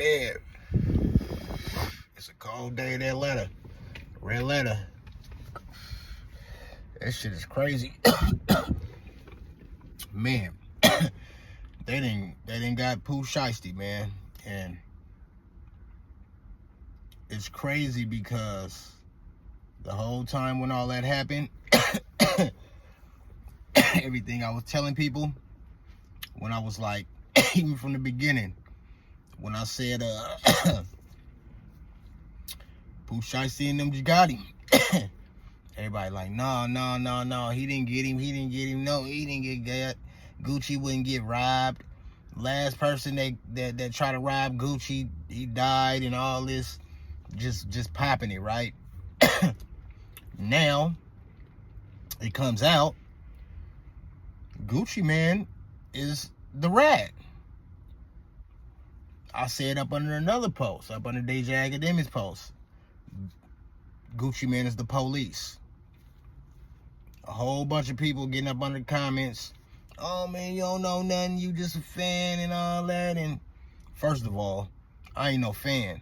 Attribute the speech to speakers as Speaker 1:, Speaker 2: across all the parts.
Speaker 1: Man, it's a cold day in Atlanta. Red letter. That shit is crazy. Man, they didn't got Pooh Shiesty, man. And it's crazy because the whole time when all that happened, everything I was telling people, when I was like, even from the beginning, when I said, Pooh Shiesty and them just got him. Everybody like, no, he didn't get him, no, he didn't get Gucci wouldn't get robbed. Last person that tried to rob Gucci, he died and all this, just popping it, right? Now, it comes out, Gucci Mane is the rat. I said up under another post, up under DJ Academics post, Gucci Mane is the police. A whole bunch of people getting up under the comments, oh man, you don't know nothing, you just a fan and all that. And first of all, I ain't no fan.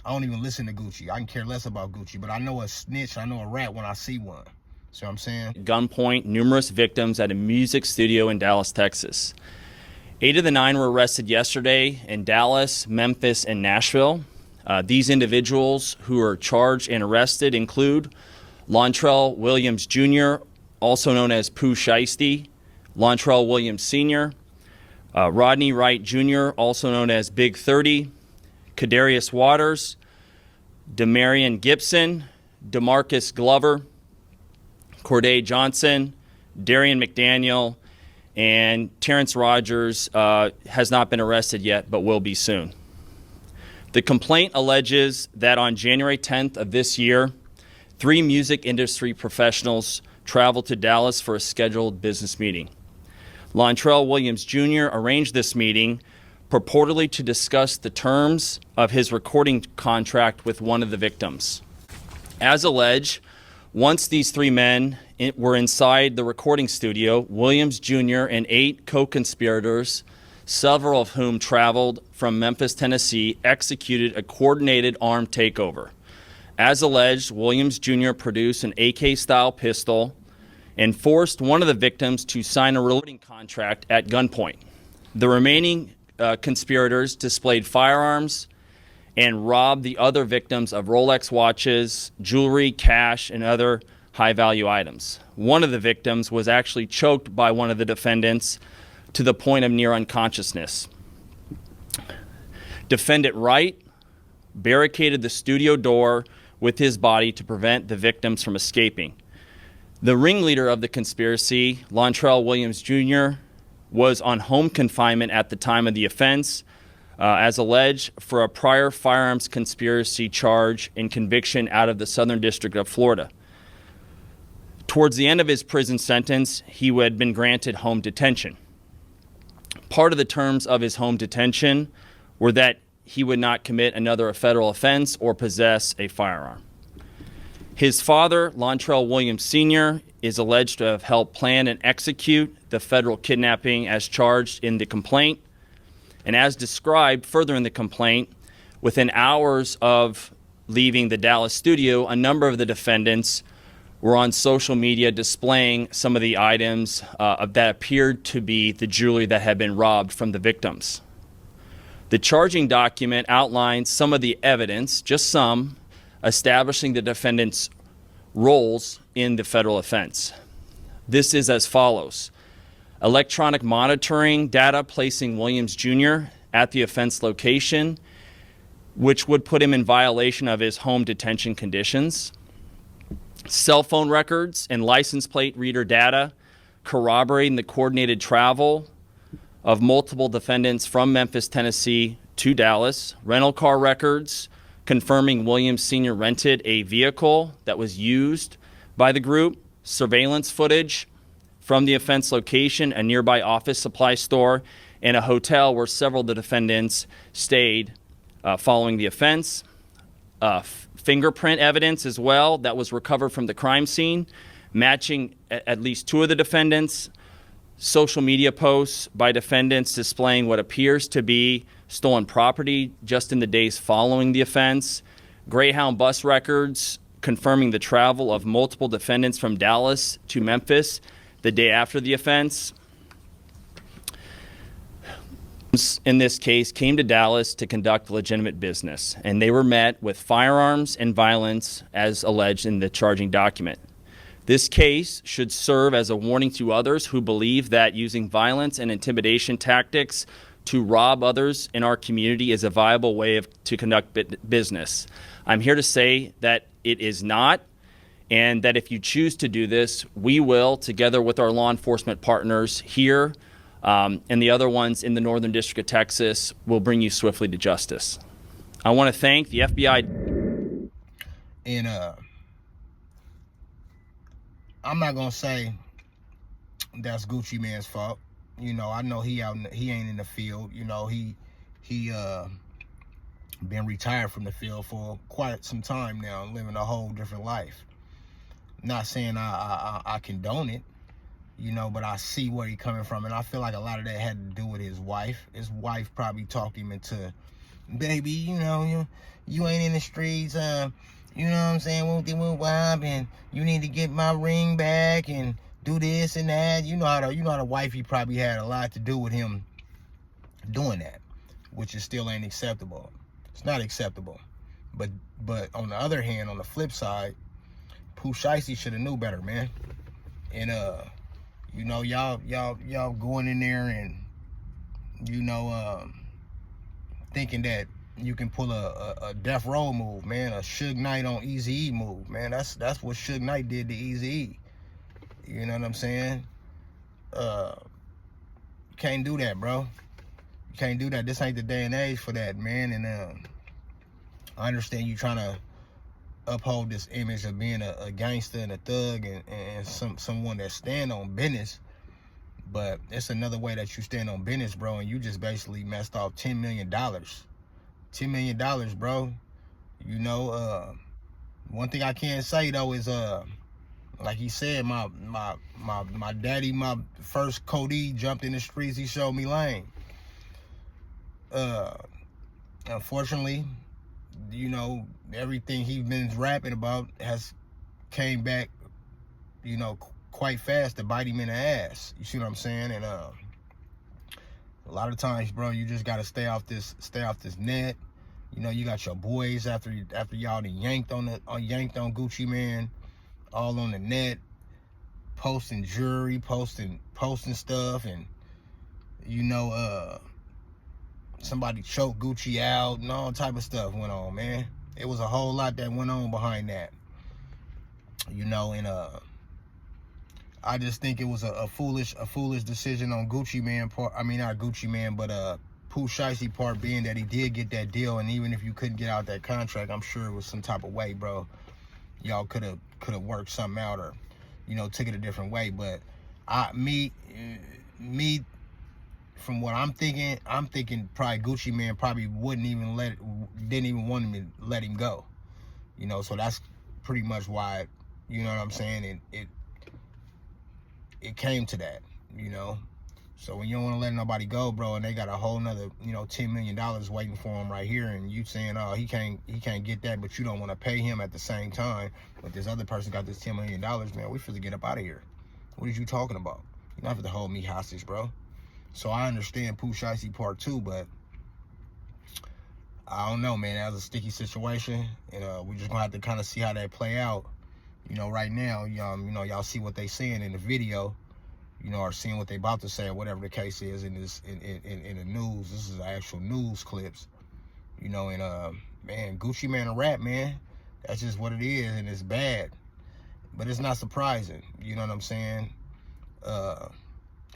Speaker 1: I don't even listen to Gucci. I can care less about Gucci, but I know a snitch, I know a rat when I see one. See what I'm saying?
Speaker 2: Gunpoint, numerous victims at a music studio in Dallas, Texas. 8 of the 9 were arrested yesterday in Dallas, Memphis, and Nashville. These individuals who are charged and arrested include Lontrell Williams Jr., also known as Pooh Shiesty, Lontrell Williams Sr., Rodney Wright Jr., also known as Big30, Kadarius Waters, Demarion Gibson, DeMarcus Glover, Corday Johnson, Darian McDaniel, and Terrence Rogers has not been arrested yet, but will be soon. The complaint alleges that on January 10th of this year, 3 music industry professionals traveled to Dallas for a scheduled business meeting. Lontrell Williams Jr. arranged this meeting purportedly to discuss the terms of his recording contract with one of the victims. As alleged, once these 3 men were inside the recording studio, Williams Jr. and 8 co-conspirators, several of whom traveled from Memphis, Tennessee, executed a coordinated armed takeover. As alleged, Williams Jr. produced an AK-style pistol and forced one of the victims to sign a recording contract at gunpoint. The remaining conspirators displayed firearms and robbed the other victims of Rolex watches, jewelry, cash, and other high-value items. One of the victims was actually choked by one of the defendants to the point of near unconsciousness. Defendant Wright barricaded the studio door with his body to prevent the victims from escaping. The ringleader of the conspiracy, Lontrell Williams Jr., was on home confinement at the time of the offense, as alleged, for a prior firearms conspiracy charge and conviction out of the Southern District of Florida. Towards the end of his prison sentence, he had been granted home detention. Part of the terms of his home detention were that he would not commit another federal offense or possess a firearm. His father, Lontrell Williams Sr., is alleged to have helped plan and execute the federal kidnapping as charged in the complaint. And as described further in the complaint, within hours of leaving the Dallas studio, a number of the defendants were on social media displaying some of the items that appeared to be the jewelry that had been robbed from the victims. The charging document outlines some of the evidence, just some, establishing the defendants' roles in the federal offense. This is as follows: electronic monitoring data placing Williams Jr. at the offense location, which would put him in violation of his home detention conditions. Cell phone records and license plate reader data corroborating the coordinated travel of multiple defendants from Memphis, Tennessee to Dallas. Rental car records confirming Williams Sr. rented a vehicle that was used by the group. Surveillance footage from the offense location, a nearby office supply store, and a hotel where several of the defendants stayed following the offense. Fingerprint evidence as well that was recovered from the crime scene, matching at least 2 of the defendants. social media posts by defendants displaying what appears to be stolen property just in the days following the offense, Greyhound bus records confirming the travel of multiple defendants from Dallas to Memphis the day after the offense. In this case, came to Dallas to conduct legitimate business, and they were met with firearms and violence as alleged in the charging document. This case should serve as a warning to others who believe that using violence and intimidation tactics to rob others in our community is a viable way to conduct business. I'm here to say that it is not, and that if you choose to do this, we will, together with our law enforcement partners here and the other ones in the Northern District of Texas, will bring you swiftly to justice. I want to thank the FBI.
Speaker 1: And I'm not gonna say that's Gucci Mane's fault. You know, I know he ain't in the field. You know, he been retired from the field for quite some time now, living a whole different life. Not saying I condone it, you know, but I see where he's coming from, and I feel like a lot of that had to do with his wife. His wife probably talked him into, baby, you know, you ain't in the streets, you know what I'm saying, and you need to get my ring back and do this and that. You know how the wifey probably had a lot to do with him doing that, which is still ain't acceptable. It's not acceptable. But on the other hand, on the flip side, Pooh Shiesty should have knew better, man. And you know, y'all going in there and, you know, thinking that you can pull a death row move, man, a Suge Knight on Eazy-E move, man. That's what Suge Knight did to Eazy-E. You know what I'm saying? Can't do that, bro. You can't do that. This ain't the day and age for that, man. And I understand you trying to uphold this image of being a gangster and a thug and someone that stand on business, but it's another way that you stand on business, bro, and you just basically messed off $10 million. $10 million, bro. You know, one thing I can say though is like he said, my daddy, my first Cody jumped in the streets, he showed me lane. Unfortunately, you know, everything he's been rapping about has came back, you know, quite fast to bite him in the ass. You see what I'm saying? And a lot of times, bro, you just gotta stay off this net. You know, you got your boys after y'all done yanked on Gucci Mane, all on the net, posting jewelry, posting stuff, and you know, somebody choked Gucci out and all type of stuff went on, man. It was a whole lot that went on behind that, you know. And I just think it was a foolish decision on Gucci Mane part. I mean, not Gucci Mane, but Pooh Shiesty part, being that he did get that deal, and even if you couldn't get out that contract, I'm sure it was some type of way, bro. Y'all could have worked something out, or, you know, took it a different way. But me, from what I'm thinking probably Gucci Mane probably didn't even want him to let him go. You know, so that's pretty much why, you know what I'm saying, and it came to that, you know. So when you don't want to let nobody go, bro, and they got a whole nother, you know, $10 million waiting for him right here, and you saying, oh, he can't get that, but you don't want to pay him at the same time, but this other person got this $10 million, man, we finna get up out of here. What is you talking about? You're not finna hold me hostage, bro. So I understand Pooh Shiesty part 2, but I don't know, man. That was a sticky situation, and we're just gonna have to kind of see how that play out. You know, right now, you know, y'all see what they saying in the video, you know, or seeing what they about to say, or whatever the case is in the news. This is actual news clips, you know. And man, Gucci Mane a rap, man. That's just what it is, and it's bad, but it's not surprising. You know what I'm saying?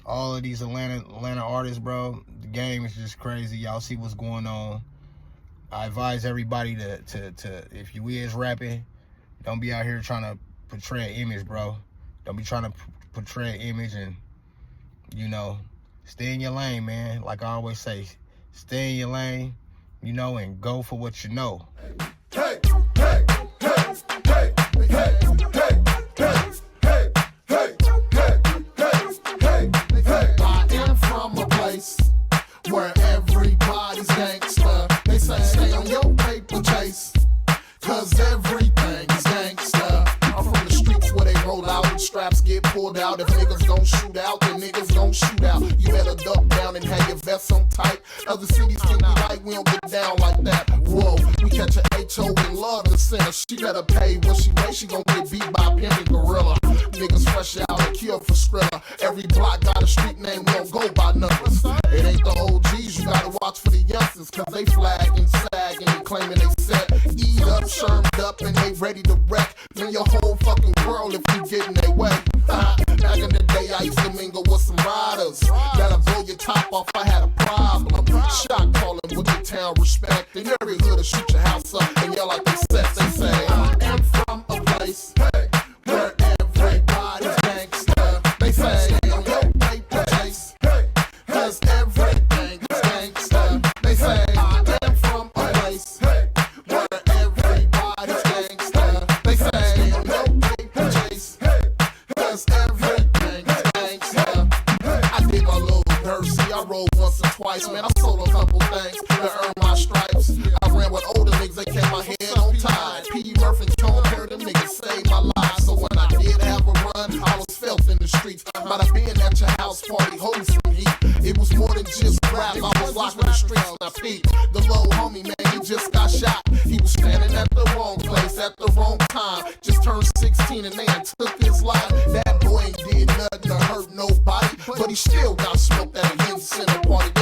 Speaker 1: All of these Atlanta artists, bro, the game is just crazy. Y'all see what's going on. I advise everybody to if you is rapping, don't be out here trying to portray an image, bro. Don't be trying to portray an image, and, you know, stay in your lane, man. Like I always say, stay in your lane, you know, and go for what you know. Hey, hey, hey, hey, hey, hey, hey, hey, hey, hey, hey, hey.
Speaker 3: everybody's gangster. They say stay on your paper chase, cause everything is gangster. I'm from the streets where they roll out and straps get pulled out. If niggas gon' shoot out, then niggas gon' shoot out. You better duck down and have your vest on tight. Other cities think we like, we don't get down like that. Whoa, we catch a HO and love the center. She better pay what she weighs, she gon' get beat by a pimpin' gorilla. Niggas fresh out and kill for Skrilla. Every block got a street name, we don't go by numbers. It ain't the OGs, you gotta watch for the youngsters, cause they flag and sag and claiming they set. Eat up, shermed up, and they ready to wreck. Man, your whole fucking world if you get in their way. Back in the day, I used to mingle with some riders. Gotta blow your top off, I had a problem. Shot calling with the town respect. In every hood to shoot your house up and yell like they said. They say, I am from a place, hey, where everybody's gangster. They say, on your paper chase, hey, cause everything is gangster. They say, I am from a place, hey, where everybody's gangster. They say, on your paper chase, hey, cause everything is gangster. I did my little dirt, see I rolled once or twice, man, I sold a couple things to earn my stripes. I ran with older niggas, they kept my head on tied. P. Murphy and Cone, pair of them niggas saved my life. So when I did have a run, I was felt in the streets. Might have been at your house party, holding some heat. It was more than just rap, I was locked in the streets and I peeped. The little homie, man, he just got shot. He was standing at the wrong place at the wrong time. Just turned 16 and they took his life. That boy ain't did nothing to hurt nobody, but he still got smoked at a Yen Center party.